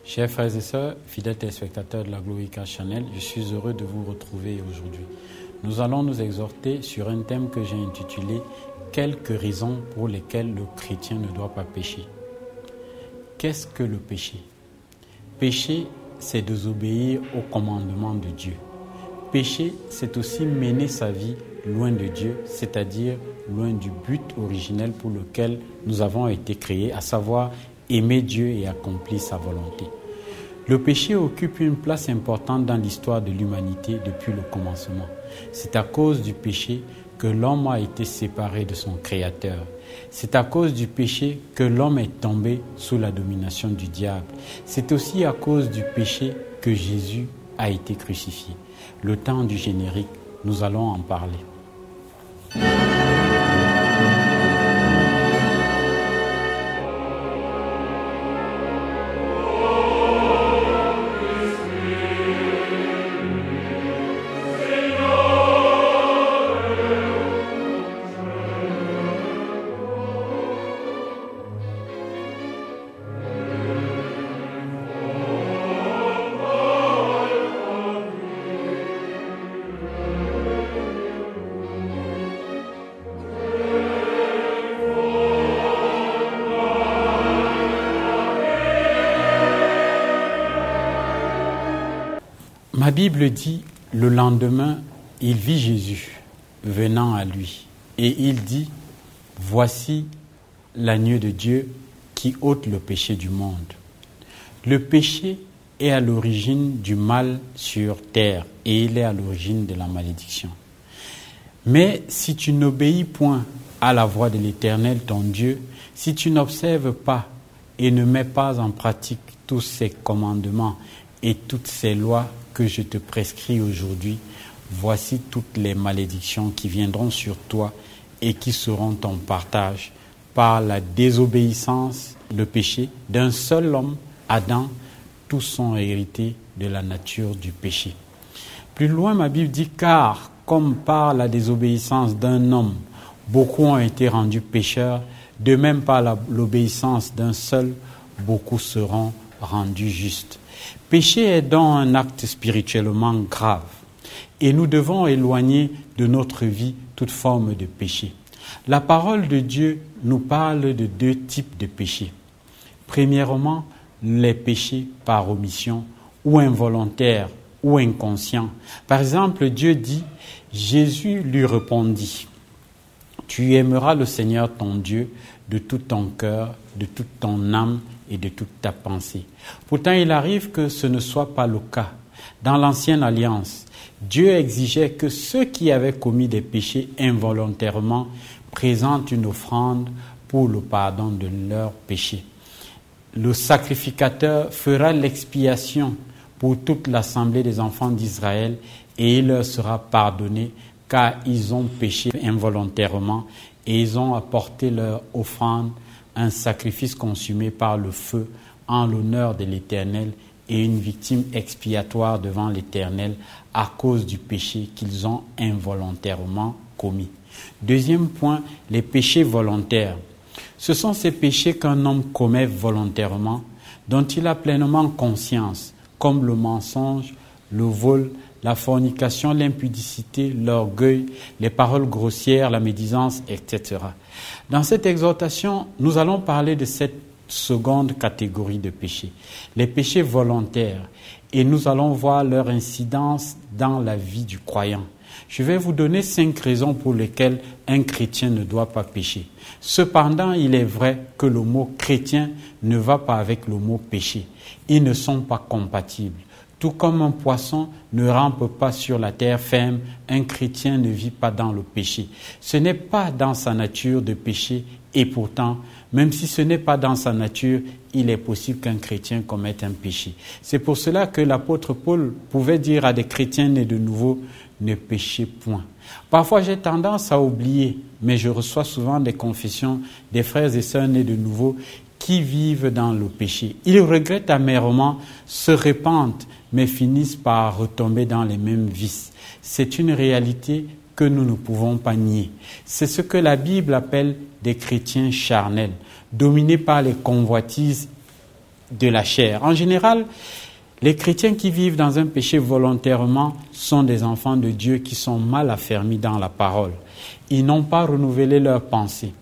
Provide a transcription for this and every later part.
Chers frères et sœurs, fidèles téléspectateurs de la Glorica Channel, je suis heureux de vous retrouver aujourd'hui. Nous allons nous exhorter sur un thème que j'ai intitulé « Quelques raisons pour lesquelles le chrétien ne doit pas pécher ». Qu'est-ce que le péché? Pécher, c'est désobéir au commandement de Dieu. Pécher, c'est aussi mener sa vie loin de Dieu, c'est-à-dire loin du but originel pour lequel nous avons été créés, à savoir aimer Dieu et accomplir sa volonté. Le péché occupe une place importante dans l'histoire de l'humanité depuis le commencement. C'est à cause du péché que l'homme a été séparé de son Créateur. C'est à cause du péché que l'homme est tombé sous la domination du diable. C'est aussi à cause du péché que Jésus a été crucifié. Le temps du générique, nous allons en parler. Ma Bible dit, le lendemain, il vit Jésus venant à lui. Et il dit, voici l'agneau de Dieu qui ôte le péché du monde. Le péché est à l'origine du mal sur terre et il est à l'origine de la malédiction. Mais si tu n'obéis point à la voix de l'Éternel, ton Dieu, si tu n'observes pas et ne mets pas en pratique tous ses commandements et toutes ces lois que je te prescris aujourd'hui, voici toutes les malédictions qui viendront sur toi et qui seront ton partage par la désobéissance, le péché d'un seul homme, Adam, tous sont hérités de la nature du péché. Plus loin, ma Bible dit, car comme par la désobéissance d'un homme, beaucoup ont été rendus pécheurs, de même par l'obéissance d'un seul, beaucoup seront rendus justes. Péché est donc un acte spirituellement grave et nous devons éloigner de notre vie toute forme de péché. La parole de Dieu nous parle de deux types de péchés. Premièrement, les péchés par omission ou involontaires ou inconscients. Par exemple, Dieu dit, Jésus lui répondit, tu aimeras le Seigneur ton Dieu de tout ton cœur, de toute ton âme et de toute ta pensée. Pourtant, il arrive que ce ne soit pas le cas. Dans l'ancienne alliance, Dieu exigeait que ceux qui avaient commis des péchés involontairement présentent une offrande pour le pardon de leurs péchés. Le sacrificateur fera l'expiation pour toute l'assemblée des enfants d'Israël et il leur sera pardonné car ils ont péché involontairement et ils ont apporté leur offrande, un sacrifice consumé par le feu en l'honneur de l'Éternel et une victime expiatoire devant l'Éternel à cause du péché qu'ils ont involontairement commis. Deuxième point, les péchés volontaires. Ce sont ces péchés qu'un homme commet volontairement, dont il a pleinement conscience, comme le mensonge, le vol, la fornication, l'impudicité, l'orgueil, les paroles grossières, la médisance, etc. Dans cette exhortation, nous allons parler de cette seconde catégorie de péchés, les péchés volontaires, et nous allons voir leur incidence dans la vie du croyant. Je vais vous donner 5 raisons pour lesquelles un chrétien ne doit pas pécher. Cependant, il est vrai que le mot chrétien ne va pas avec le mot péché. Ils ne sont pas compatibles. Tout comme un poisson ne rampe pas sur la terre ferme, un chrétien ne vit pas dans le péché. Ce n'est pas dans sa nature de pécher et pourtant, même si ce n'est pas dans sa nature, il est possible qu'un chrétien commette un péché. C'est pour cela que l'apôtre Paul pouvait dire à des chrétiens nés de nouveau, ne péchez point. Parfois, j'ai tendance à oublier, mais je reçois souvent des confessions des frères et sœurs nés de nouveau qui vivent dans le péché. Ils regrettent amèrement, se repentent, mais finissent par retomber dans les mêmes vices. C'est une réalité que nous ne pouvons pas nier. C'est ce que la Bible appelle des chrétiens charnels, dominés par les convoitises de la chair. En général, les chrétiens qui vivent dans un péché volontairement sont des enfants de Dieu qui sont mal affermis dans la parole. Ils n'ont pas renouvelé leurs pensées.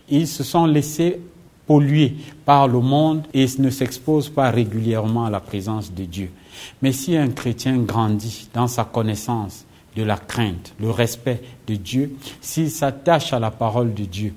Ils se sont laissés pollués par le monde et ne s'exposent pas régulièrement à la présence de Dieu. Mais si un chrétien grandit dans sa connaissance de la crainte, le respect de Dieu, s'il s'attache à la parole de Dieu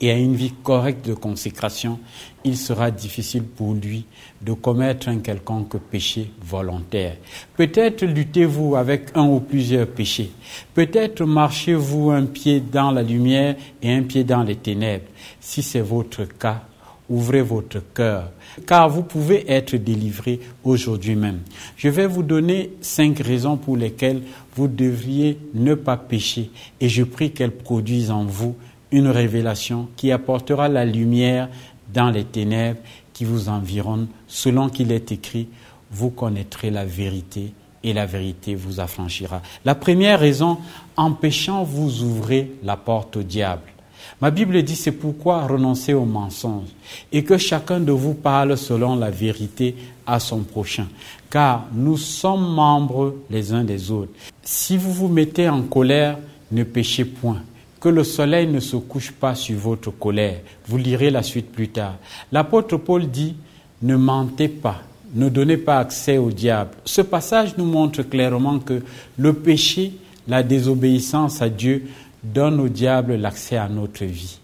et à une vie correcte de consécration, il sera difficile pour lui de commettre un quelconque péché volontaire. Peut-être luttez-vous avec un ou plusieurs péchés. Peut-être marchez-vous un pied dans la lumière et un pied dans les ténèbres. Si c'est votre cas, ouvrez votre cœur, car vous pouvez être délivré aujourd'hui même. Je vais vous donner 5 raisons pour lesquelles vous devriez ne pas pécher, et je prie qu'elles produisent en vous une révélation qui apportera la lumière dans les ténèbres qui vous environnent. Selon qu'il est écrit, vous connaîtrez la vérité et la vérité vous affranchira. La première raison, en péchant, vous ouvrez la porte au diable. Ma Bible dit, c'est pourquoi renoncez au mensonge et que chacun de vous parle selon la vérité à son prochain. Car nous sommes membres les uns des autres. Si vous vous mettez en colère, ne péchez point. Que le soleil ne se couche pas sur votre colère. Vous lirez la suite plus tard. L'apôtre Paul dit, ne mentez pas, ne donnez pas accès au diable. Ce passage nous montre clairement que le péché, la désobéissance à Dieu, donne au diable l'accès à notre vie.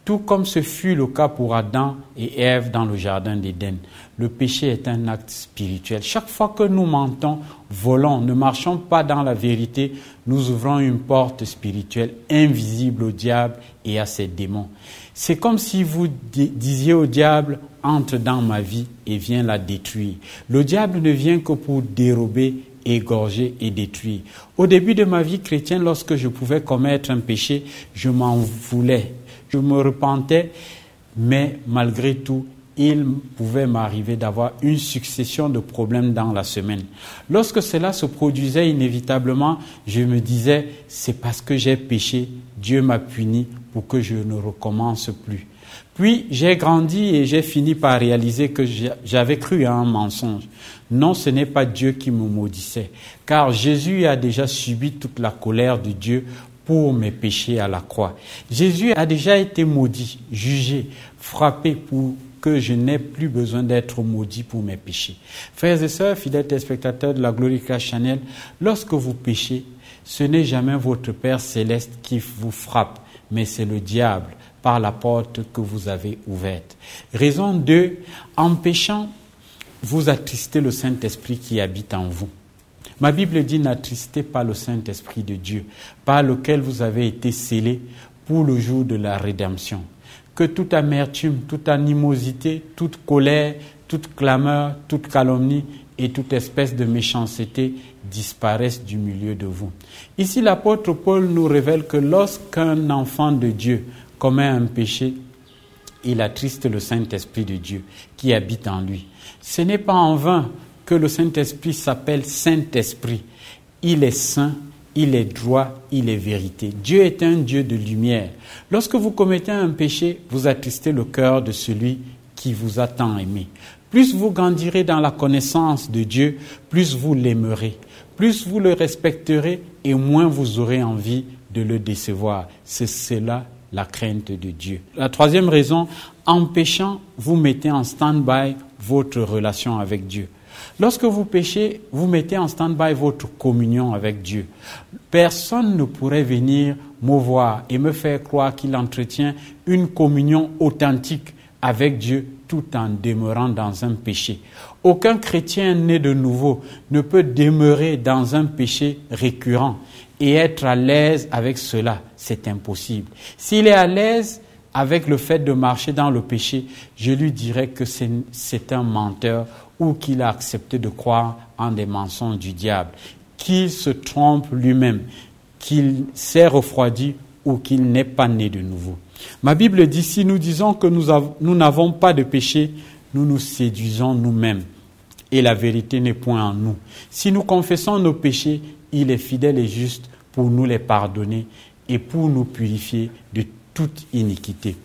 Tout comme ce fut le cas pour Adam et Ève dans le jardin d'Éden. Le péché est un acte spirituel. Chaque fois que nous mentons, volons, ne marchons pas dans la vérité, nous ouvrons une porte spirituelle invisible au diable et à ses démons. C'est comme si vous disiez au diable, entre dans ma vie et viens la détruire. Le diable ne vient que pour dérober, égorger et détruire. Au début de ma vie chrétienne, lorsque je pouvais commettre un péché, je m'en voulais. Je me repentais, mais malgré tout, il pouvait m'arriver d'avoir une succession de problèmes dans la semaine. Lorsque cela se produisait inévitablement, je me disais, c'est parce que j'ai péché, Dieu m'a puni pour que je ne recommence plus. Puis j'ai grandi et j'ai fini par réaliser que j'avais cru à un mensonge. Non, ce n'est pas Dieu qui me maudissait, car Jésus a déjà subi toute la colère de Dieu pour mes péchés à la croix. Jésus a déjà été maudit, jugé, frappé pour que je n'ai plus besoin d'être maudit pour mes péchés. Frères et sœurs, fidèles téléspectateurs de la Glorica Channel, lorsque vous péchez, ce n'est jamais votre Père céleste qui vous frappe, mais c'est le diable par la porte que vous avez ouverte. Raison 2, en péchant, vous attristez le Saint-Esprit qui habite en vous. Ma Bible dit, n'attristez pas le Saint-Esprit de Dieu, par lequel vous avez été scellés pour le jour de la rédemption. Que toute amertume, toute animosité, toute colère, toute clameur, toute calomnie et toute espèce de méchanceté disparaissent du milieu de vous. Ici, l'apôtre Paul nous révèle que lorsqu'un enfant de Dieu commet un péché, il attriste le Saint-Esprit de Dieu qui habite en lui. Ce n'est pas en vain que le Saint-Esprit s'appelle Saint-Esprit. Il est saint, il est droit, il est vérité. Dieu est un Dieu de lumière. Lorsque vous commettez un péché, vous attristez le cœur de celui qui vous a tant aimé. Plus vous grandirez dans la connaissance de Dieu, plus vous l'aimerez. Plus vous le respecterez et moins vous aurez envie de le décevoir. C'est cela la crainte de Dieu. La troisième raison, en péchant, vous mettez en stand-by votre relation avec Dieu. Lorsque vous péchez, vous mettez en stand-by votre communion avec Dieu. Personne ne pourrait venir me voir et me faire croire qu'il entretient une communion authentique avec Dieu tout en demeurant dans un péché. Aucun chrétien né de nouveau ne peut demeurer dans un péché récurrent et être à l'aise avec cela. C'est impossible. S'il est à l'aise avec le fait de marcher dans le péché, je lui dirais que c'est un menteur ou qu'il a accepté de croire en des mensonges du diable, qu'il se trompe lui-même, qu'il s'est refroidi ou qu'il n'est pas né de nouveau. Ma Bible dit, si nous disons que nous n'avons pas de péché, nous nous séduisons nous-mêmes et la vérité n'est point en nous. Si nous confessons nos péchés, il est fidèle et juste pour nous les pardonner et pour nous purifier de toute iniquité.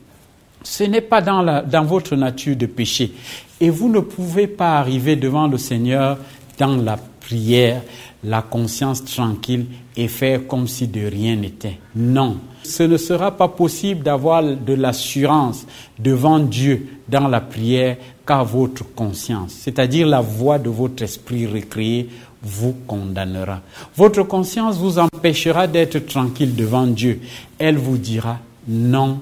Ce n'est pas dans votre nature de pécher. Et vous ne pouvez pas arriver devant le Seigneur dans la prière, la conscience tranquille et faire comme si de rien n'était. Non, ce ne sera pas possible d'avoir de l'assurance devant Dieu dans la prière qu'à votre conscience, c'est-à-dire la voix de votre esprit recréé vous condamnera. Votre conscience vous empêchera d'être tranquille devant Dieu. Elle vous dira non,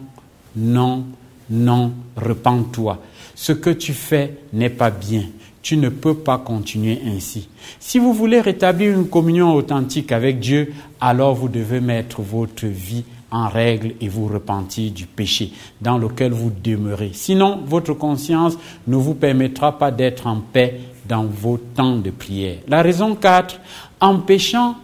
non, non, repens-toi. Ce que tu fais n'est pas bien. Tu ne peux pas continuer ainsi. Si vous voulez rétablir une communion authentique avec Dieu, alors vous devez mettre votre vie en règle et vous repentir du péché dans lequel vous demeurez. Sinon, votre conscience ne vous permettra pas d'être en paix dans vos temps de prière. La raison 4, en péchant,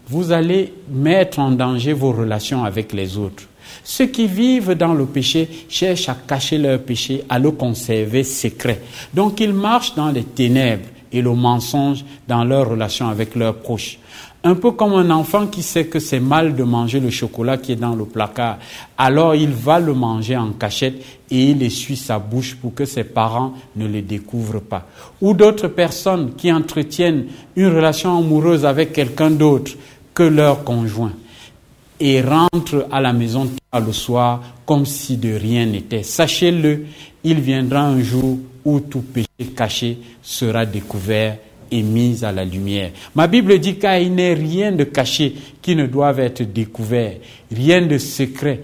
vous allez mettre en danger vos relations avec les autres. Ceux qui vivent dans le péché cherchent à cacher leur péché, à le conserver secret. Donc ils marchent dans les ténèbres et le mensonge dans leur relation avec leurs proches. Un peu comme un enfant qui sait que c'est mal de manger le chocolat qui est dans le placard. Alors il va le manger en cachette et il essuie sa bouche pour que ses parents ne le découvrent pas. Ou d'autres personnes qui entretiennent une relation amoureuse avec quelqu'un d'autre que leur conjoint et rentrent à la maison tard le soir comme si de rien n'était. Sachez-le, il viendra un jour où tout péché caché sera découvert et mis à la lumière. Ma Bible dit qu'il n'est rien de caché qui ne doive être découvert, rien de secret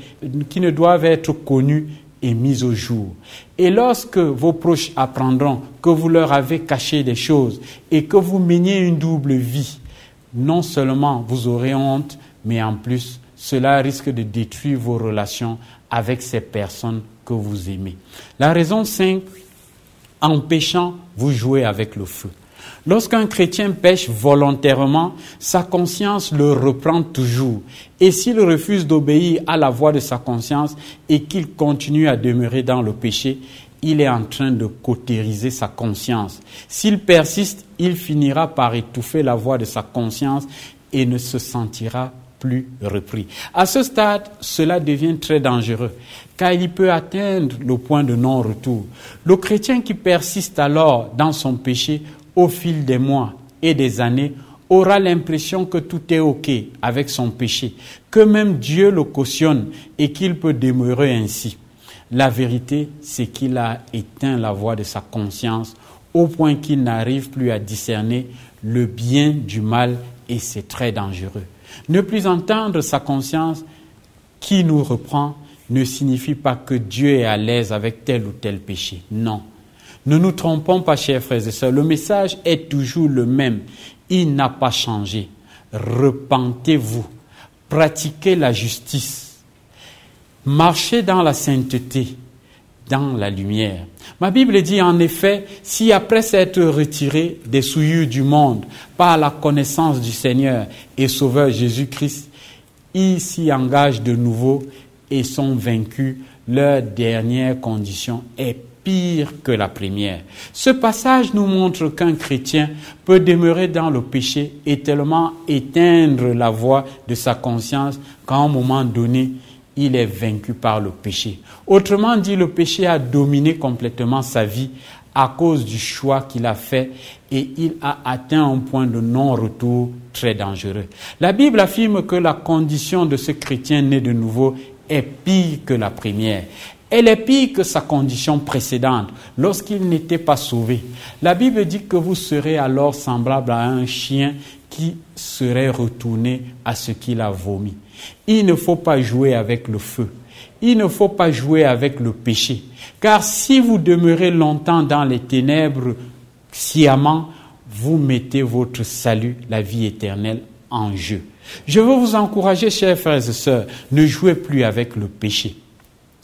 qui ne doive être connu et mis au jour. Et lorsque vos proches apprendront que vous leur avez caché des choses et que vous meniez une double vie, non seulement vous aurez honte, mais en plus, cela risque de détruire vos relations avec ces personnes que vous aimez. La raison 5, en péchant, vous jouez avec le feu. Lorsqu'un chrétien pêche volontairement, sa conscience le reprend toujours. Et s'il refuse d'obéir à la voix de sa conscience et qu'il continue à demeurer dans le péché, il est en train de cautériser sa conscience. S'il persiste, il finira par étouffer la voix de sa conscience et ne se sentira plus repris. À ce stade, cela devient très dangereux, car il peut atteindre le point de non-retour. Le chrétien qui persiste alors dans son péché au fil des mois et des années aura l'impression que tout est OK avec son péché, que même Dieu le cautionne et qu'il peut demeurer ainsi. La vérité, c'est qu'il a éteint la voix de sa conscience au point qu'il n'arrive plus à discerner le bien du mal et c'est très dangereux. Ne plus entendre sa conscience qui nous reprend ne signifie pas que Dieu est à l'aise avec tel ou tel péché. Non. Ne nous trompons pas, chers frères et sœurs. Le message est toujours le même. Il n'a pas changé. Repentez-vous. Pratiquez la justice. Marchez dans la sainteté, dans la lumière. Ma Bible dit en effet, si après s'être retiré des souillures du monde par la connaissance du Seigneur et Sauveur Jésus-Christ, ils s'y engagent de nouveau et sont vaincus, leur dernière condition est pire que la première. Ce passage nous montre qu'un chrétien peut demeurer dans le péché et tellement éteindre la voix de sa conscience qu'à un moment donné, il est vaincu par le péché. Autrement dit, le péché a dominé complètement sa vie à cause du choix qu'il a fait et il a atteint un point de non-retour très dangereux. La Bible affirme que la condition de ce chrétien né de nouveau est pire que la première. Elle est pire que sa condition précédente, lorsqu'il n'était pas sauvé. La Bible dit que vous serez alors semblable à un chien qui serait retourné à ce qu'il a vomi. Il ne faut pas jouer avec le feu. Il ne faut pas jouer avec le péché. Car si vous demeurez longtemps dans les ténèbres sciemment, vous mettez votre salut, la vie éternelle, en jeu. Je veux vous encourager, chers frères et sœurs, ne jouez plus avec le péché.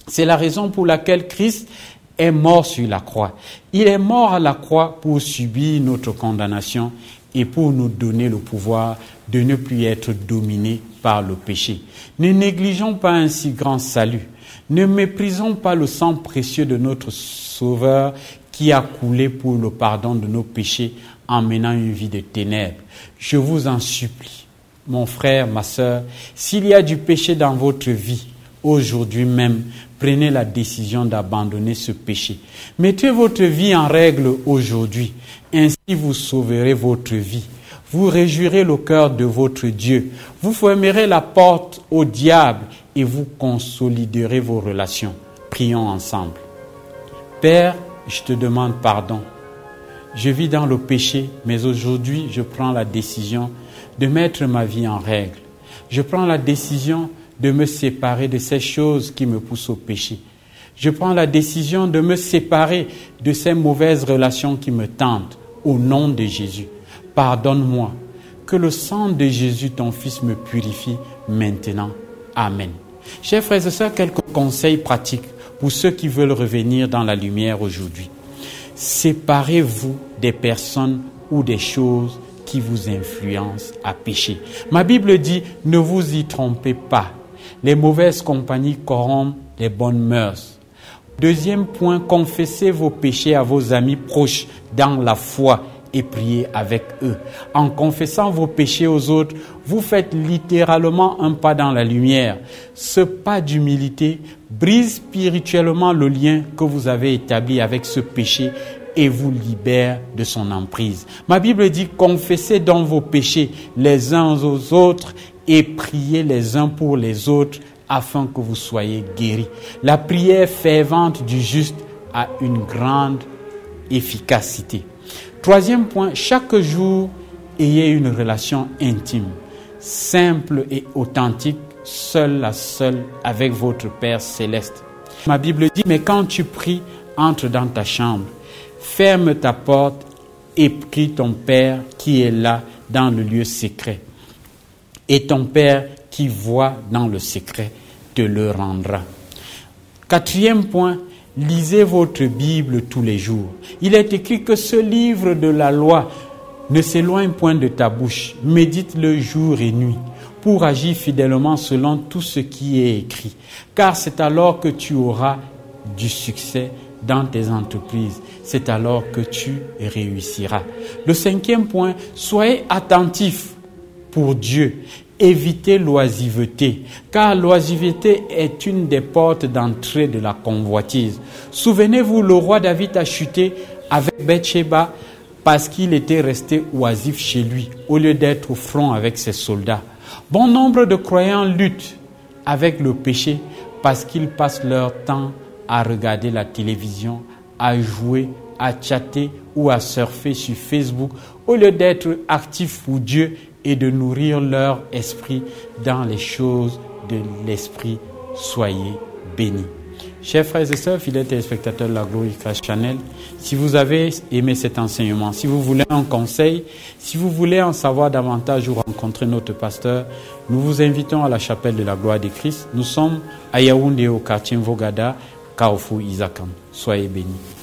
C'est la raison pour laquelle Christ est mort sur la croix. Il est mort à la croix pour subir notre condamnation et pour nous donner le pouvoir de ne plus être dominés par le péché. Ne négligeons pas un si grand salut. Ne méprisons pas le sang précieux de notre Sauveur qui a coulé pour le pardon de nos péchés en menant une vie de ténèbres. Je vous en supplie, mon frère, ma sœur, s'il y a du péché dans votre vie, aujourd'hui même, prenez la décision d'abandonner ce péché. Mettez votre vie en règle aujourd'hui. Ainsi vous sauverez votre vie. Vous réjouirez le cœur de votre Dieu. Vous fermerez la porte au diable et vous consoliderez vos relations. Prions ensemble. Père, je te demande pardon. Je vis dans le péché, mais aujourd'hui, je prends la décision de mettre ma vie en règle. Je prends la décision de me séparer de ces choses qui me poussent au péché. Je prends la décision de me séparer de ces mauvaises relations qui me tentent. Au nom de Jésus, pardonne-moi. Que le sang de Jésus, ton Fils, me purifie maintenant. Amen. Chers frères et sœurs, quelques conseils pratiques pour ceux qui veulent revenir dans la lumière aujourd'hui. Séparez-vous des personnes ou des choses qui vous influencent à pécher. Ma Bible dit, ne vous y trompez pas. Les mauvaises compagnies corrompent les bonnes mœurs. Deuxième point, confessez vos péchés à vos amis proches dans la foi et priez avec eux. En confessant vos péchés aux autres, vous faites littéralement un pas dans la lumière. Ce pas d'humilité brise spirituellement le lien que vous avez établi avec ce péché et vous libère de son emprise. Ma Bible dit, confessez donc vos péchés les uns aux autres et priez les uns pour les autres afin que vous soyez guéris. La prière fervente du juste a une grande efficacité. Troisième point, chaque jour, ayez une relation intime, simple et authentique, seul à seul avec votre Père céleste. Ma Bible dit, mais quand tu pries, entre dans ta chambre, ferme ta porte et prie ton Père qui est là dans le lieu secret. Et ton Père qui voit dans le secret te le rendra. Quatrième point, lisez votre Bible tous les jours. Il est écrit que ce livre de la loi ne s'éloigne point de ta bouche. Médite-le jour et nuit pour agir fidèlement selon tout ce qui est écrit. Car c'est alors que tu auras du succès dans tes entreprises. C'est alors que tu réussiras. Le cinquième point, soyez attentifs pour Dieu. Évitez l'oisiveté, car l'oisiveté est une des portes d'entrée de la convoitise. Souvenez-vous, le roi David a chuté avec Bathsheba parce qu'il était resté oisif chez lui, au lieu d'être au front avec ses soldats. Bon nombre de croyants luttent avec le péché parce qu'ils passent leur temps à regarder la télévision, à jouer, à chatter ou à surfer sur Facebook, au lieu d'être actifs pour Dieu et de nourrir leur esprit dans les choses de l'esprit. Soyez bénis. Chers frères et sœurs, fidèles téléspectateurs de la Glorica Channel, si vous avez aimé cet enseignement, si vous voulez un conseil, si vous voulez en savoir davantage ou rencontrer notre pasteur, nous vous invitons à la chapelle de la gloire de Christ. Nous sommes à Yaoundé au quartier Mvogada, Kaofu, Isakam. Soyez bénis.